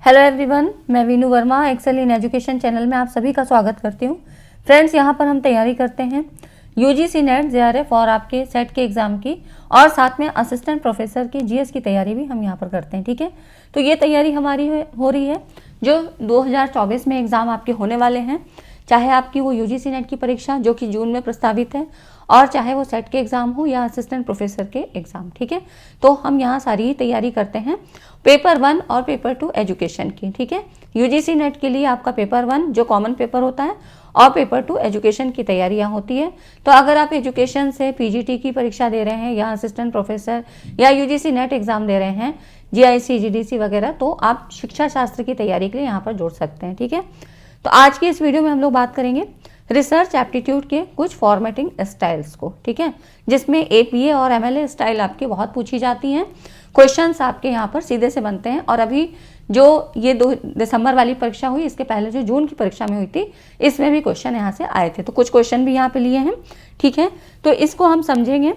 Hello everyone, मैं Veenu Verma Excel in Education channel में आप सभी का स्वागत करती हूँ। फ्रेंड्स, यहाँ पर हम तैयारी करते हैं यूजीसी नेट जेआरएफ और आपके सेट के एग्ज़ाम की, और साथ में असिस्टेंट प्रोफेसर की जीएस की तैयारी भी हम यहाँ पर करते हैं। ठीक है, तो ये तैयारी हमारी हो रही है जो 2024 में एग्ज़ाम आपके होने वाले हैं, चाहे आपकी वो यूजीसी नेट की परीक्षा जो कि जून में प्रस्तावित है, और चाहे वो सेट के एग्ज़ाम हो या असिस्टेंट प्रोफेसर के एग्ज़ाम। ठीक है, तो हम यहाँ सारी ही तैयारी करते हैं पेपर 1 और पेपर 2 एजुकेशन की। ठीक है, यूजीसी नेट के लिए आपका पेपर 1 जो कॉमन पेपर होता है और पेपर 2 एजुकेशन की तैयारियाँ होती है। तो अगर आप एजुकेशन से पीजीटी की परीक्षा दे रहे हैं या असिस्टेंट प्रोफेसर या यूजीसी नेट एग्ज़ाम दे रहे हैं, जीआईसी जीडीसी वगैरह, तो आप शिक्षा शास्त्र की तैयारी के लिए यहाँ पर जोड़ सकते हैं। ठीक है, तो आज की इस वीडियो में हम लोग बात करेंगे रिसर्च एप्टीट्यूड के कुछ फॉर्मेटिंग स्टाइल्स को। ठीक है, जिसमें एपीए और एमएलए स्टाइल आपकी बहुत पूछी जाती हैं। क्वेश्चंस आपके यहाँ पर सीधे से बनते हैं, और अभी जो ये 2 दिसंबर वाली परीक्षा हुई, इसके पहले जो जून की परीक्षा में हुई थी, इसमें भी क्वेश्चन यहाँ से आए थे। तो कुछ क्वेश्चन भी यहाँ पे लिए हैं। ठीक है, तो इसको हम समझेंगे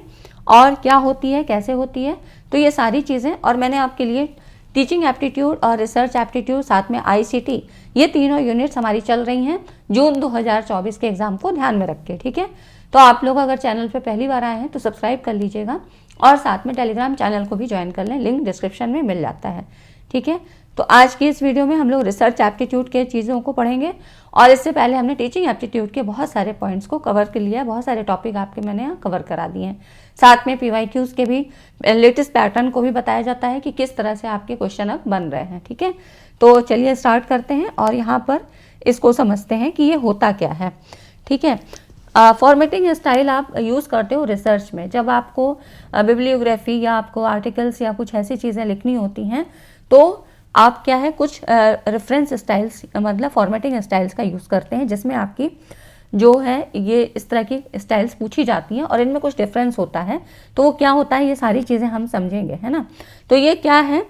और क्या होती है, कैसे होती है, तो ये सारी चीज़ें। और मैंने आपके लिए टीचिंग एप्टीट्यूड और रिसर्च एप्टीट्यूड, साथ में आईसीटी, ये तीनों यूनिट्स हमारी चल रही हैं जून 2024 के एग्ज़ाम को ध्यान में रख के। ठीक है, तो आप लोग अगर चैनल पे पहली बार आए हैं तो सब्सक्राइब कर लीजिएगा, और साथ में टेलीग्राम चैनल को भी ज्वाइन कर लें, लिंक डिस्क्रिप्शन में मिल जाता है। ठीक है, तो आज की इस वीडियो में हम लोग रिसर्च एप्टीट्यूड के चीज़ों को पढ़ेंगे, और इससे पहले हमने टीचिंग एप्टीट्यूड के बहुत सारे पॉइंट्स को कवर कर लिया है, बहुत सारे टॉपिक आपके मैंने यहाँ कवर करा दिए हैं। साथ में पीवाईक्यूज के भी लेटेस्ट पैटर्न को भी बताया जाता है कि किस तरह से आपके क्वेश्चन अब बन रहे हैं। ठीक है, तो चलिए स्टार्ट करते हैं और यहाँ पर इसको समझते हैं कि ये होता क्या है। ठीक है, फॉर्मेटिंग स्टाइल आप यूज़ करते हो रिसर्च में, जब आपको बिब्लियोग्राफी या आपको आर्टिकल्स या कुछ ऐसी चीज़ें लिखनी होती हैं, तो आप क्या है कुछ रेफरेंस स्टाइल्स, मतलब फॉर्मेटिंग स्टाइल्स का यूज़ करते हैं, जिसमें आपकी जो है ये इस तरह की स्टाइल्स पूछी जाती हैं और इनमें कुछ डिफरेंस होता है। तो वो क्या होता है, ये सारी चीज़ें हम समझेंगे, है ना। तो ये क्या है,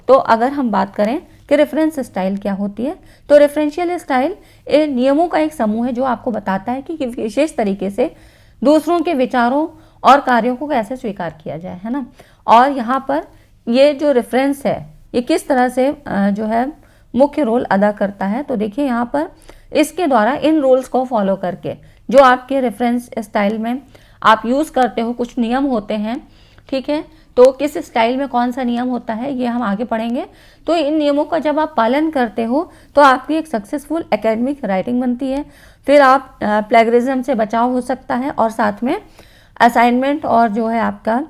तो अगर हम बात करें कि रेफरेंस स्टाइल क्या होती है, तो रेफरेंशियल स्टाइल नियमों का एक समूह है जो आपको बताता है कि विशेष तरीके से दूसरों के विचारों और कार्यों को कैसे स्वीकार किया जाए, है ना। और यहाँ पर ये जो रेफरेंस है ये किस तरह से जो है मुख्य रोल अदा करता है, तो देखिए यहाँ पर इसके द्वारा इन रूल्स को फॉलो करके जो आपके रेफरेंस स्टाइल में आप यूज़ करते हो कुछ नियम होते हैं। ठीक है, तो किस स्टाइल में कौन सा नियम होता है ये हम आगे पढ़ेंगे। तो इन नियमों का जब आप पालन करते हो तो आपकी एक सक्सेसफुल एकेडमिक राइटिंग बनती है, फिर आप प्लेगरिज्म से बचाव हो सकता है, और साथ में असाइनमेंट और जो है आपका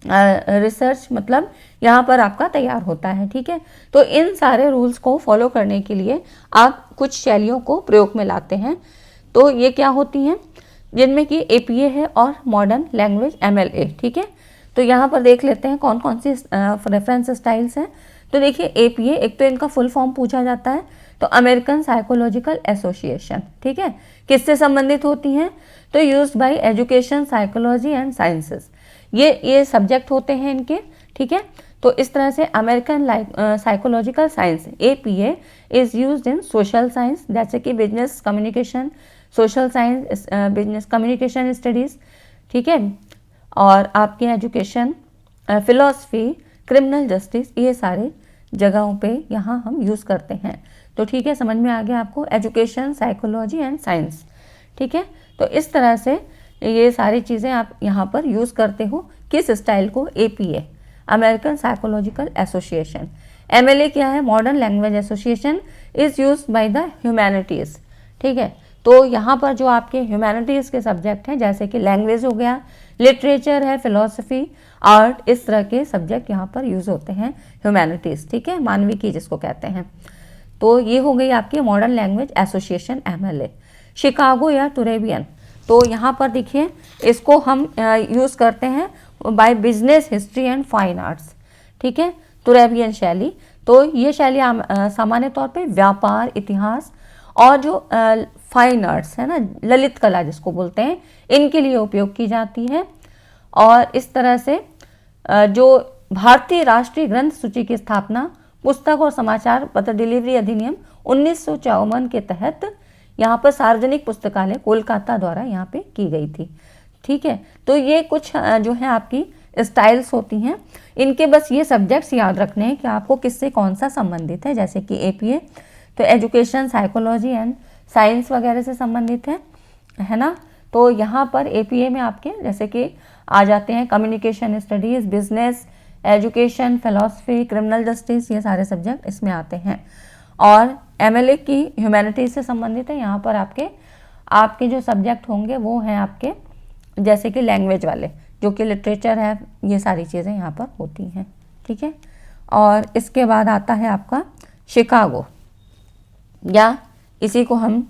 रिसर्च मतलब यहाँ पर आपका तैयार होता है। ठीक है, तो इन सारे रूल्स को फॉलो करने के लिए आप कुछ शैलियों को प्रयोग में लाते हैं। तो ये क्या होती हैं, जिनमें कि एपीए है और मॉडर्न लैंग्वेज एमएलए। ठीक है, तो यहाँ पर देख लेते हैं कौन कौन सी रेफरेंस स्टाइल्स हैं। तो देखिए एपीए, एक तो इनका फुल फॉर्म पूछा जाता है, तो अमेरिकन साइकोलॉजिकल एसोसिएशन। ठीक है, किससे संबंधित होती हैं, तो used by education, psychology and sciences, ये सब्जेक्ट होते हैं इनके। ठीक है, तो इस तरह से American psychological science APA is used in social science, जैसे कि business communication, social science, business communication studies. ठीक है, और आपके एजुकेशन, फिलॉसफी, क्रिमिनल जस्टिस, ये सारे जगहों पे यहाँ हम यूज़ करते हैं। तो ठीक है, समझ में आ गया आपको, एजुकेशन, साइकोलॉजी एंड साइंस। ठीक है, तो इस तरह से ये सारी चीज़ें आप यहाँ पर यूज़ करते हो। किस स्टाइल को, APA American psychological association. MLA क्या है, modern language association is used by the humanities. ठीक है, तो यहाँ पर जो आपके ह्यूमैनिटीज़ के सब्जेक्ट हैं, जैसे कि लैंग्वेज हो गया, लिटरेचर है, फिलॉसफी, आर्ट, इस तरह के सब्जेक्ट यहाँ पर यूज़ होते हैं ह्यूमैनिटीज़। ठीक है, मानविकी जिसको कहते हैं। तो ये हो गई आपकी modern language association MLA. Chicago या टुरेबियन, तो यहाँ पर देखिए इसको हम यूज़ करते हैं by business, history and fine arts. ठीक है, टुरेबियन शैली, तो ये शैली सामान्य तौर पे व्यापार, इतिहास और जो फाइन आर्ट्स है ना, ललित कला जिसको बोलते हैं, इनके लिए उपयोग की जाती है। और इस तरह से जो भारतीय राष्ट्रीय ग्रंथ सूची की स्थापना पुस्तक और समाचार पत्र डिलीवरी अधिनियम 1954 के तहत यहाँ पर सार्वजनिक पुस्तकालय कोलकाता द्वारा यहाँ पे की गई थी। ठीक है, तो ये कुछ जो है आपकी स्टाइल्स होती हैं, इनके बस ये सब्जेक्ट्स याद रखने हैं कि आपको किससे कौन सा संबंधित है। जैसे कि एपीए तो एजुकेशन, साइकोलॉजी एंड साइंस वगैरह से संबंधित है ना। तो यहाँ पर एपीए में आपके जैसे कि आ जाते हैं communication studies, business, education, philosophy, criminal justice, ये सारे सब्जेक्ट इसमें आते हैं। और एमएलए की ह्यूमैनिटीज से संबंधित है। यहाँ पर आपके जो सब्जेक्ट होंगे वो हैं आपके जैसे कि लैंग्वेज वाले, जो कि लिटरेचर है, ये सारी चीज़ें यहाँ पर होती हैं, ठीक है। और इसके बाद आता है आपका शिकागो, या इसी को हम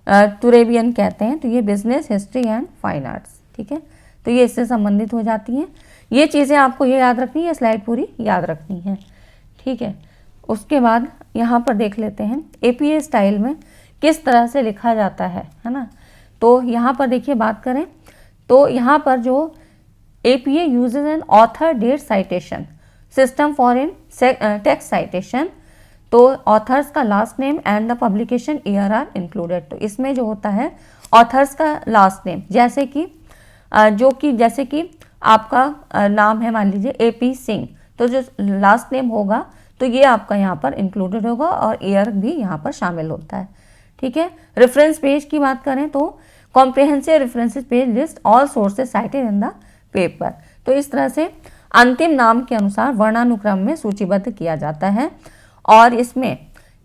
टुरेबियन कहते हैं। तो ये business, history and fine arts, ठीक है। तो ये इससे संबंधित हो जाती हैं। ये चीज़ें आपको ये याद रखनी है, स्लाइड पूरी याद रखनी है, ठीक है। उसके बाद यहाँ पर देख लेते हैं एपीए स्टाइल में किस तरह से लिखा जाता है ना। तो यहाँ पर देखिए बात करें तो यहाँ पर जो APA uses an author date citation system for in text citation, तो ऑथर्स का last name and the publication year are included. तो इसमें जो होता है ऑथर्स का लास्ट नेम, जैसे कि आपका नाम है मान लीजिए एपी सिंह, तो जो लास्ट नेम होगा तो ये आपका यहाँ पर इंक्लूडेड होगा और ईयर भी यहाँ पर शामिल होता है, ठीक है। रेफरेंस पेज की बात करें तो comprehensive references page list all sources cited in the paper. तो इस तरह से अंतिम नाम के अनुसार वर्णानुक्रम में सूचीबद्ध किया जाता है। और इसमें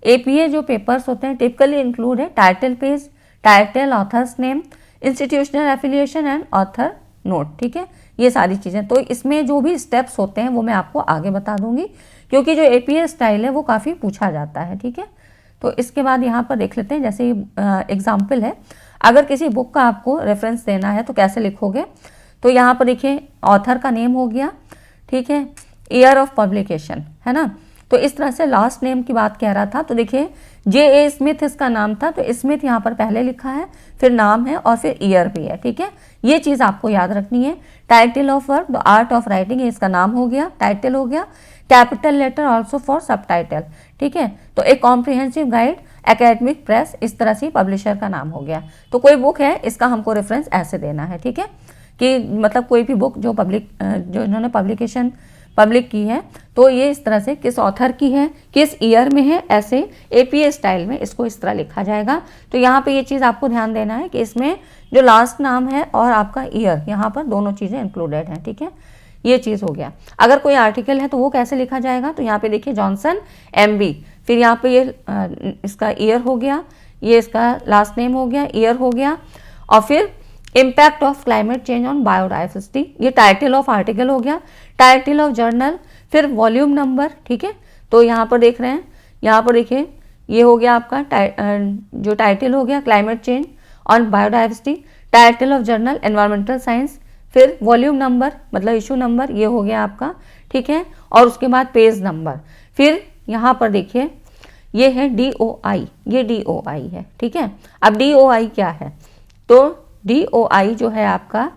एपीए जो पेपर्स होते हैं टिपिकली इंक्लूड है title page, title, author's name, institutional affiliation and author note, ठीक है। ये सारी चीज़ें, तो इसमें जो भी स्टेप्स होते हैं वो मैं आपको आगे बता दूंगी, क्योंकि जो एपीए स्टाइल है वो काफ़ी पूछा जाता है, ठीक है। तो इसके बाद यहाँ पर देख लेते हैं, जैसे एग्जाम्पल है, अगर किसी बुक का आपको रेफरेंस देना है तो कैसे लिखोगे। तो यहाँ पर देखिए ऑथर का नेम हो गया, ठीक है, ईयर ऑफ पब्लिकेशन, है ना। तो इस तरह से लास्ट नेम की बात कह रहा था, तो देखिए J.A. स्मिथ इसका नाम था, तो स्मिथ यहाँ पर पहले लिखा है, फिर नाम है और फिर ईयर भी है, ठीक है। ये चीज़ आपको याद रखनी है। Title of work, the art of writing, इसका नाम हो गया, टाइटल हो गया। कैपिटल लेटर ऑल्सो फॉर सब टाइटल, ठीक है। तो एक कॉम्प्रिहेंसिव गाइड, एकेडमिक प्रेस, इस तरह से पब्लिशर का नाम हो गया। तो कोई बुक है इसका हमको रेफरेंस ऐसे देना है, ठीक है, कि मतलब कोई भी बुक जो इन्होंने पब्लिक की है, तो ये इस तरह से किस ऑथर की है, किस ईयर में है, ऐसे एपीए स्टाइल में इसको इस तरह लिखा जाएगा। तो यहाँ पे ये चीज़ आपको ध्यान देना है कि इसमें जो लास्ट नाम है और आपका ईयर, यहाँ पर दोनों चीज़ें इंक्लूडेड हैं, ठीक है। ये चीज़ हो गया। अगर कोई आर्टिकल है तो वो कैसे लिखा जाएगा, तो यहाँ पे देखिए जॉनसन MB, फिर यहाँ पे ये इसका ईयर हो गया, ये इसका लास्ट नेम हो गया, ईयर हो गया, और फिर impact of climate change on biodiversity, ये टाइटल ऑफ आर्टिकल हो गया, टाइटल ऑफ जर्नल, फिर वॉल्यूम नंबर, ठीक है। तो यहाँ पर देख रहे हैं, यहाँ पर देखिए ये हो गया आपका जो टाइटल हो गया climate change on biodiversity, title of journal environmental science, फिर वॉल्यूम नंबर मतलब इशू नंबर, ये हो गया आपका, ठीक है। और उसके बाद पेज नंबर, फिर यहाँ पर देखिए ये है DOI, ये DOI है, ठीक है। अब DOI क्या है, तो DOI जो है आपका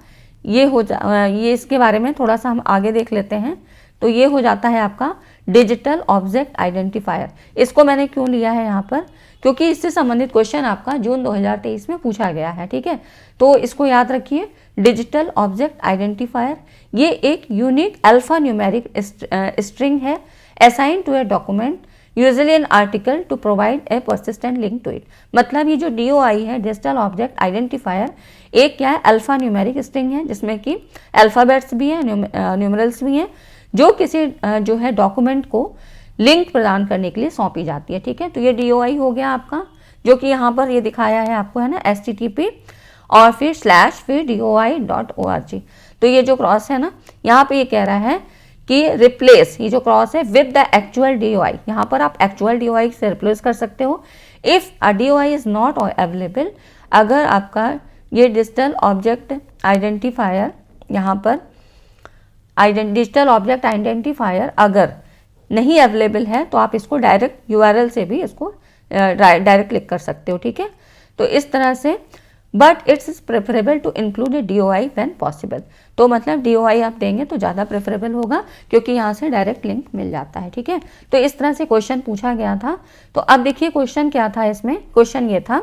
ये इसके बारे में थोड़ा सा हम आगे देख लेते हैं। तो ये हो जाता है आपका डिजिटल ऑब्जेक्ट आइडेंटिफायर। इसको मैंने क्यों लिया है यहाँ पर, क्योंकि इससे संबंधित क्वेश्चन आपका जून 2023 में पूछा गया है, ठीक है। तो इसको याद रखिए, डिजिटल ऑब्जेक्ट आइडेंटिफायर ये एक यूनिक अल्फा न्यूमेरिक स्ट्रिंग है assign to a document usually an article to provide a persistent link to it. मतलब ये जो DOI है, डिजिटल ऑब्जेक्ट आइडेंटिफायर, एक क्या है, अल्फा न्यूमेरिक स्ट्रिंग है जिसमें कि अल्फ़ाबेट्स भी हैं, न्यूमरल्स भी हैं, जो किसी जो है डॉक्यूमेंट को लिंक प्रदान करने के लिए सौंपी जाती है, ठीक है। तो ये DOI हो गया आपका, जो कि यहाँ पर ये दिखाया है आपको, है ना, HTTP और फिर / फिर DOI.org। तो ये जो क्रॉस है ना, यहाँ पे ये कह रहा है कि रिप्लेस, ये जो क्रॉस है, विद द एक्चुअल DOI, यहाँ पर आप एक्चुअल DOI से रिप्लेस कर सकते हो। If a DOI is not available, अगर आपका ये डिजिटल ऑब्जेक्ट आइडेंटिफायर, यहाँ पर डिजिटल ऑब्जेक्ट आइडेंटिफायर अगर नहीं अवेलेबल है तो आप इसको डायरेक्ट URL से भी इसको डायरेक्ट क्लिक कर सकते हो, ठीक है। तो इस तरह से, but it's preferable to include a DOI when possible. तो मतलब DOI आप देंगे तो ज़्यादा प्रेफरेबल होगा, क्योंकि यहाँ से डायरेक्ट लिंक मिल जाता है, ठीक है। तो इस तरह से क्वेश्चन पूछा गया था। तो अब देखिए क्वेश्चन क्या था इसमें, क्वेश्चन ये था,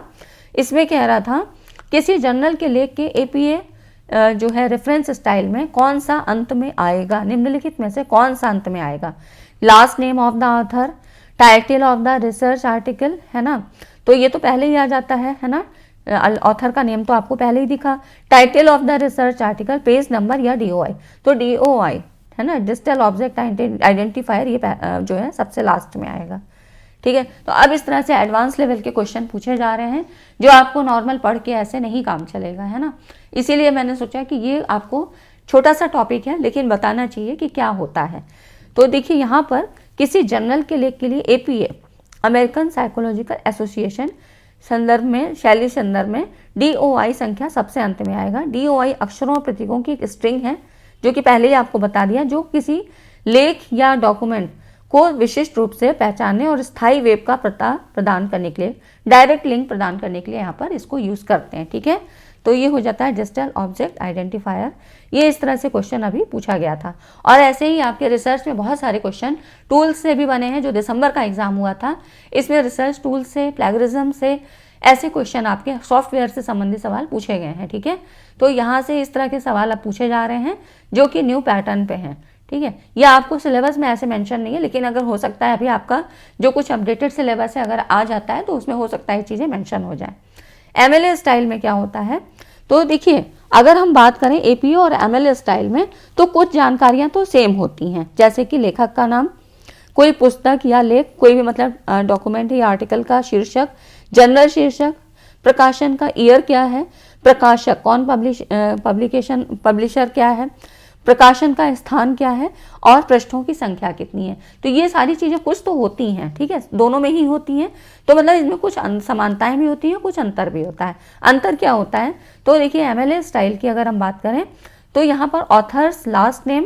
इसमें कह रहा था किसी जर्नल के लेख के एपीए जो है रेफरेंस स्टाइल में कौन सा अंत में आएगा, निम्नलिखित में से कौन सा अंत में आएगा। Last name of the author, title of the research article, है ना, तो ये तो पहले ही आ जाता है ना, ऑथर का नेम तो आपको पहले ही दिखा। Title of the research article, page number या DOI, तो DOI है ना, डिजिटल ऑब्जेक्ट आइडेंटिफायर, ये जो है सबसे लास्ट में आएगा। ठीक है, तो अब इस तरह से एडवांस लेवल के क्वेश्चन पूछे जा रहे हैं जो आपको नॉर्मल पढ़ के ऐसे नहीं काम चलेगा, है ना। इसीलिए मैंने सोचा कि ये आपको छोटा सा टॉपिक है लेकिन बताना चाहिए कि क्या होता है। तो देखिए यहाँ पर किसी जर्नल के लेख के लिए APA, अमेरिकन साइकोलॉजिकल एसोसिएशन संदर्भ में, शैली संदर्भ में DOI संख्या सबसे अंत में आएगा। DOI अक्षरों और प्रतीकों की एक स्ट्रिंग है जो कि पहले ही आपको बता दिया, जो किसी लेख या डॉक्यूमेंट को विशिष्ट रूप से पहचानने और स्थायी वेब का पता प्रदान करने के लिए, डायरेक्ट लिंक प्रदान करने के लिए यहाँ पर इसको यूज़ करते हैं। ठीक है, तो ये हो जाता है डिजिटल ऑब्जेक्ट आइडेंटिफायर। ये इस तरह से क्वेश्चन अभी पूछा गया था। और ऐसे ही आपके रिसर्च में बहुत सारे क्वेश्चन टूल्स से भी बने हैं। जो दिसंबर का एग्जाम हुआ था इसमें रिसर्च टूल से, प्लेगरिज्म से, ऐसे क्वेश्चन आपके सॉफ्टवेयर से संबंधित सवाल पूछे गए हैं। ठीक है, तो यहाँ से इस तरह के सवाल अब पूछे जा रहे हैं जो कि न्यू पैटर्न पे हैं। ठीक है, यह आपको सिलेबस में ऐसे मेंशन नहीं है, लेकिन अगर हो सकता है अभी आपका जो कुछ अपडेटेड सिलेबस है अगर आ जाता है तो उसमें हो सकता है चीज़ें मेंशन हो जाए। MLA स्टाइल में क्या होता है, तो देखिए अगर हम बात करें APA और MLA स्टाइल में तो कुछ जानकारियां तो सेम होती हैं, जैसे कि लेखक का नाम, कोई पुस्तक या लेख, कोई भी मतलब डॉक्यूमेंट या आर्टिकल का शीर्षक, जनरल शीर्षक, प्रकाशन का ईयर क्या है, प्रकाशक कौन, पब्लिशर क्या है, प्रकाशन का स्थान क्या है और पृष्ठों की संख्या कितनी है। तो ये सारी चीज़ें कुछ तो होती हैं, ठीक है, दोनों में ही होती हैं। तो मतलब इसमें कुछ समानताएं भी होती हैं, कुछ अंतर भी होता है। अंतर क्या होता है, तो देखिए MLA स्टाइल की अगर हम बात करें तो यहाँ पर ऑथर्स लास्ट नेम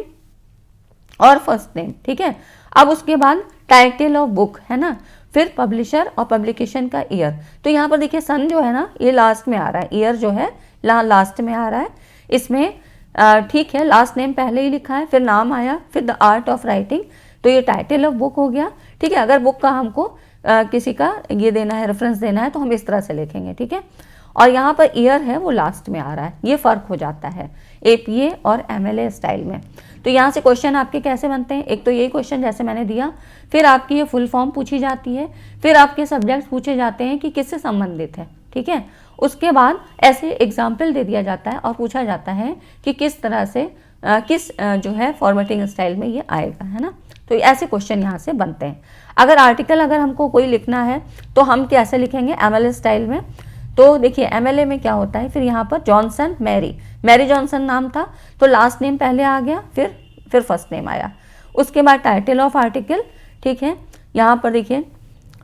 और फर्स्ट नेम, ठीक है। अब उसके बाद टाइटल ऑफ बुक, है ना, फिर पब्लिशर और पब्लिकेशन का ईयर। तो यहाँ पर देखिए सन जो है ना ये लास्ट में आ रहा है, ईयर जो है लास्ट में आ रहा है इसमें। ठीक है, लास्ट नेम पहले ही लिखा है, फिर नाम आया, फिर द आर्ट ऑफ राइटिंग, तो ये टाइटल ऑफ बुक हो गया। ठीक है, अगर बुक का हमको किसी का ये देना है, रेफरेंस देना है तो हम इस तरह से लिखेंगे। ठीक है, और यहाँ पर ईयर है वो लास्ट में आ रहा है, ये फ़र्क हो जाता है APA और MLA स्टाइल में। तो यहाँ से क्वेश्चन आपके कैसे बनते हैं, एक तो यही क्वेश्चन जैसे मैंने दिया, फिर आपकी ये फुल फॉर्म पूछी जाती है, फिर आपके सब्जेक्ट्स पूछे जाते हैं कि किससे संबंधित है। ठीक है, उसके बाद ऐसे एग्जाम्पल दे दिया जाता है और पूछा जाता है कि किस तरह से किस जो है फॉर्मेटिंग स्टाइल में ये आएगा, है ना। तो ऐसे क्वेश्चन यहाँ से बनते हैं। अगर आर्टिकल अगर हमको कोई लिखना है तो हम कैसे लिखेंगे MLA स्टाइल में, तो देखिए MLA में क्या होता है, फिर यहाँ पर जॉनसन मैरी जॉनसन नाम था तो लास्ट नेम पहले आ गया, फिर फर्स्ट नेम आया। उसके बाद टाइटल ऑफ आर्टिकल, ठीक है, यहाँ पर देखिए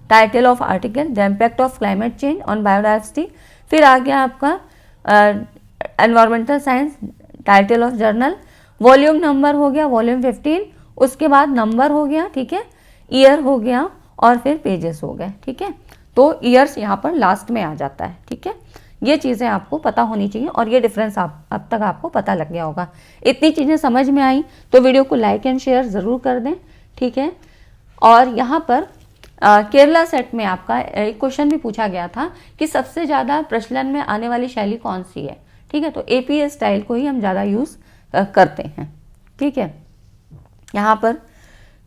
title of article, the impact of climate change on biodiversity, फिर आ गया आपका environmental science, title of journal, volume number हो गया वॉल्यूम 15, उसके बाद नंबर हो गया, ठीक है, ईयर हो गया और फिर पेजेस हो गए। ठीक है, तो ईयर्स यहाँ पर लास्ट में आ जाता है। ठीक है, ये चीज़ें आपको पता होनी चाहिए और ये डिफरेंस अब तक आपको पता लग गया होगा। इतनी चीज़ें समझ में आई तो वीडियो को लाइक एंड शेयर ज़रूर कर दें। ठीक है, और यहाँ पर केरला सेट में आपका एक क्वेश्चन भी पूछा गया था कि सबसे ज़्यादा प्रचलन में आने वाली शैली कौन सी है। ठीक है, तो APA स्टाइल को ही हम ज़्यादा यूज़ करते हैं। ठीक है, यहाँ पर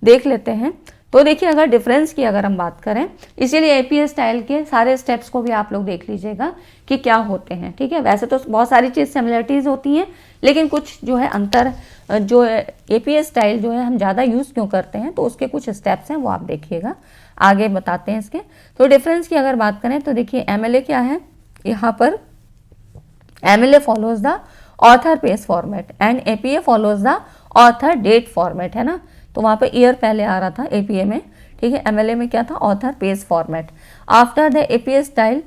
देख लेते हैं। तो देखिए अगर डिफरेंस की अगर हम बात करें, इसीलिए APA स्टाइल के सारे स्टेप्स को भी आप लोग देख लीजिएगा कि क्या होते हैं। ठीक है, वैसे तो बहुत सारी चीज़ सिमिलरिटीज़ होती हैं, लेकिन कुछ जो है अंतर, जो APA स्टाइल जो है हम ज़्यादा यूज़ क्यों करते हैं तो उसके कुछ स्टेप्स हैं वो आप देखिएगा, आगे बताते हैं इसके। तो डिफरेंस की अगर बात करें तो देखिए MLA क्या है, यहाँ पर MLA follows the author page format and APA follows the author date format, है ना। तो वहाँ पे ईयर पहले आ रहा था APA में, ठीक है, MLA में क्या था, author page format. After the APA style,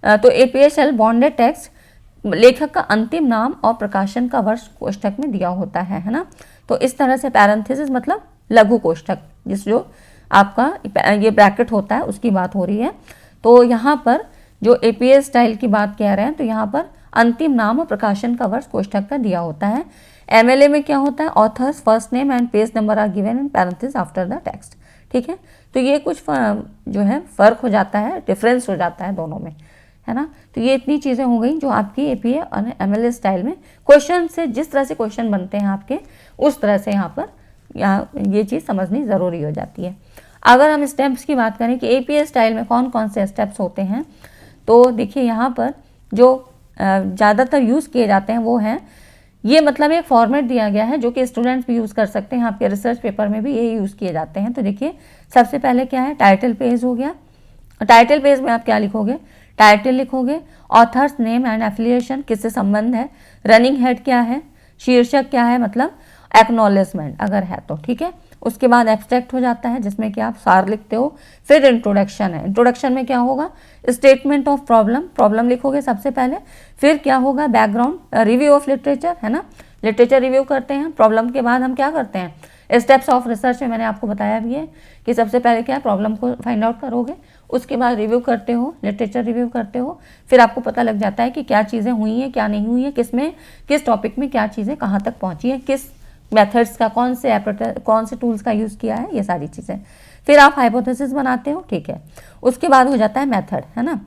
तो APA शैल बॉन्डेड टेक्स्ट, लेखक का अंतिम नाम और प्रकाशन का वर्ष कोष्ठक में दिया होता है ना। तो इस तरह से पैरेंथेसिस मतलब लघु कोष्ठक, जिस जो आपका ये ब्रैकेट होता है उसकी बात हो रही है। तो यहाँ पर जो APA स्टाइल की बात कह रहे हैं तो यहाँ पर अंतिम नाम और प्रकाशन का वर्ष कोष्ठक का दिया होता है। MLA में क्या होता है, authors first name and page number are given in parenthesis after the text. ठीक है, तो ये कुछ जो है फ़र्क हो जाता है, डिफरेंस हो जाता है दोनों में। है ना। तो ये इतनी चीज़ें हो गई जो आपकी एपीए और एमएलए स्टाइल में क्वेश्चन से, जिस तरह से क्वेश्चन बनते हैं आपके, उस तरह से यहाँ पर ये चीज़ समझनी ज़रूरी हो जाती है। अगर हम स्टेप्स की बात करें कि एपीए स्टाइल में कौन कौन से स्टेप्स होते हैं, तो देखिए यहाँ पर जो ज़्यादातर यूज़ किए जाते हैं वो हैं, ये मतलब एक फॉर्मेट दिया गया है जो कि स्टूडेंट्स भी यूज़ कर सकते हैं, आपके रिसर्च पेपर में भी ये यूज़ किए जाते हैं। तो देखिए सबसे पहले क्या है, टाइटल पेज हो गया। टाइटल पेज में आप क्या लिखोगे, टाइटल लिखोगे, ऑथर्स नेम एंड एफिलिएशन, किससे संबंध है, रनिंग हेड क्या है, शीर्षक क्या है, मतलब एक्नॉलेजमेंट अगर है तो, ठीक है। उसके बाद एब्स्ट्रैक्ट हो जाता है जिसमें कि आप सार लिखते हो। फिर इंट्रोडक्शन है, इंट्रोडक्शन में क्या होगा, स्टेटमेंट ऑफ प्रॉब्लम, प्रॉब्लम लिखोगे सबसे पहले। फिर क्या होगा, बैकग्राउंड, रिव्यू ऑफ लिटरेचर, है ना, लिटरेचर रिव्यू करते हैं। प्रॉब्लम के बाद हम क्या करते हैं, स्टेप्स ऑफ रिसर्च में मैंने आपको बताया भी है कि सबसे पहले क्या है, प्रॉब्लम को फाइंड आउट करोगे, उसके बाद रिव्यू करते हो, लिटरेचर रिव्यू करते हो। फिर आपको पता लग जाता है कि क्या चीज़ें हुई हैं, क्या नहीं हुई है, किस टॉपिक में क्या चीज़ें कहाँ तक पहुँची है, किस मेथड्स का, कौन से टूल्स का यूज़ किया है, ये सारी चीज़ें। फिर आप हाइपोथेसिस बनाते हो, ठीक है। उसके बाद हो जाता है मेथड, है ना।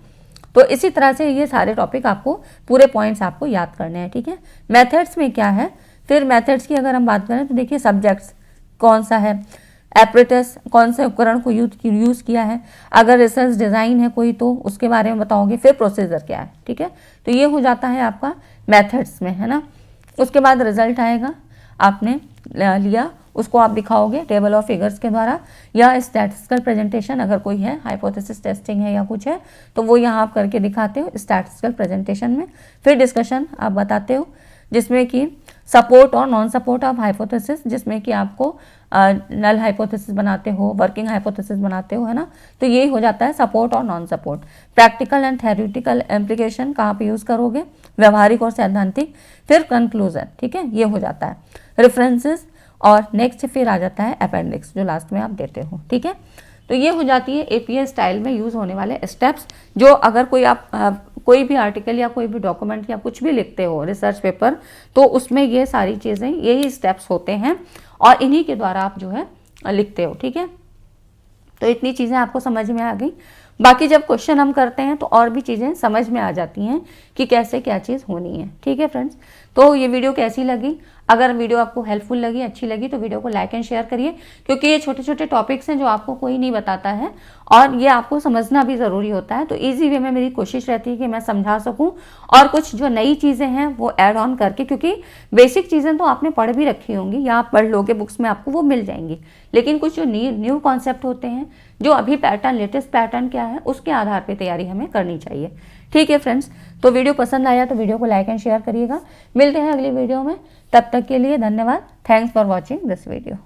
तो इसी तरह से ये सारे टॉपिक आपको, पूरे पॉइंट्स आपको याद करने हैं, ठीक है। मेथड्स में क्या है, फिर मेथड्स की अगर हम बात करें तो देखिए सब्जेक्ट्स कौन सा है, एपरेटस कौन से उपकरण को यूज़ किया है, अगर रिसर्च डिज़ाइन है कोई तो उसके बारे में बताओगे, फिर प्रोसीजर क्या है, ठीक है। तो ये हो जाता है आपका मेथड्स में, है ना। उसके बाद रिजल्ट आएगा, आपने लिया उसको आप दिखाओगे टेबल ऑफ फिगर्स के द्वारा, या स्टैटिस्टिकल प्रेजेंटेशन अगर कोई है, हाइपोथेसिस टेस्टिंग है या कुछ है तो वो यहाँ आप करके दिखाते हो स्टैटिस्टिकल प्रेजेंटेशन में। फिर डिस्कशन आप बताते हो जिसमें कि सपोर्ट और नॉन सपोर्ट ऑफ हाइपोथेसिस, जिसमें कि आपको नल हाइपोथेसिस बनाते हो, वर्किंग हाइपोथेसिस बनाते हो, है ना। तो ये हो जाता है सपोर्ट और non support. Practical and theoretical application कहाँ पे यूज़ करोगे, व्यवहारिक और सैद्धांतिक। फिर कंक्लूजन, ठीक है, ये हो जाता है रेफरेंसेस। और नेक्स्ट फिर आ जाता है अपेंडिक्स जो लास्ट में आप देते हो, ठीक है। तो ये हो जाती है एपीए स्टाइल में यूज़ होने वाले स्टेप्स, जो अगर कोई आप कोई भी आर्टिकल या कोई भी डॉक्यूमेंट या कुछ भी लिखते हो रिसर्च पेपर, तो उसमें ये सारी चीज़ें, यही स्टेप्स होते हैं और इन्हीं के द्वारा आप जो है लिखते हो, ठीक है। तो इतनी चीज़ें आपको समझ में आ गई। बाकी जब क्वेश्चन हम करते हैं तो और भी चीज़ें समझ में आ जाती हैं कि कैसे क्या चीज़ होनी है, ठीक है फ्रेंड्स। तो ये वीडियो कैसी लगी, अगर वीडियो आपको हेल्पफुल लगी, अच्छी लगी, तो वीडियो को लाइक एंड शेयर करिए, क्योंकि ये छोटे छोटे टॉपिक्स हैं जो आपको कोई नहीं बताता है और ये आपको समझना भी ज़रूरी होता है। तो ईजी वे में मेरी कोशिश रहती है कि मैं समझा सकूं और कुछ जो नई चीज़ें हैं वो ऐड ऑन करके, क्योंकि बेसिक चीज़ें तो आपने पढ़ भी रखी होंगी या आप पढ़ लोगे बुक्स में, आपको वो मिल जाएंगी, लेकिन कुछ जो न्यू कॉन्सेप्ट होते हैं, जो अभी पैटर्न, लेटेस्ट पैटर्न क्या है, उसके आधार पर तैयारी हमें करनी चाहिए, ठीक है फ्रेंड्स। तो वीडियो पसंद आया तो वीडियो को लाइक एंड शेयर करिएगा। मिलते हैं अगली वीडियो में, तब तक के लिए धन्यवाद। Thanks for watching this video.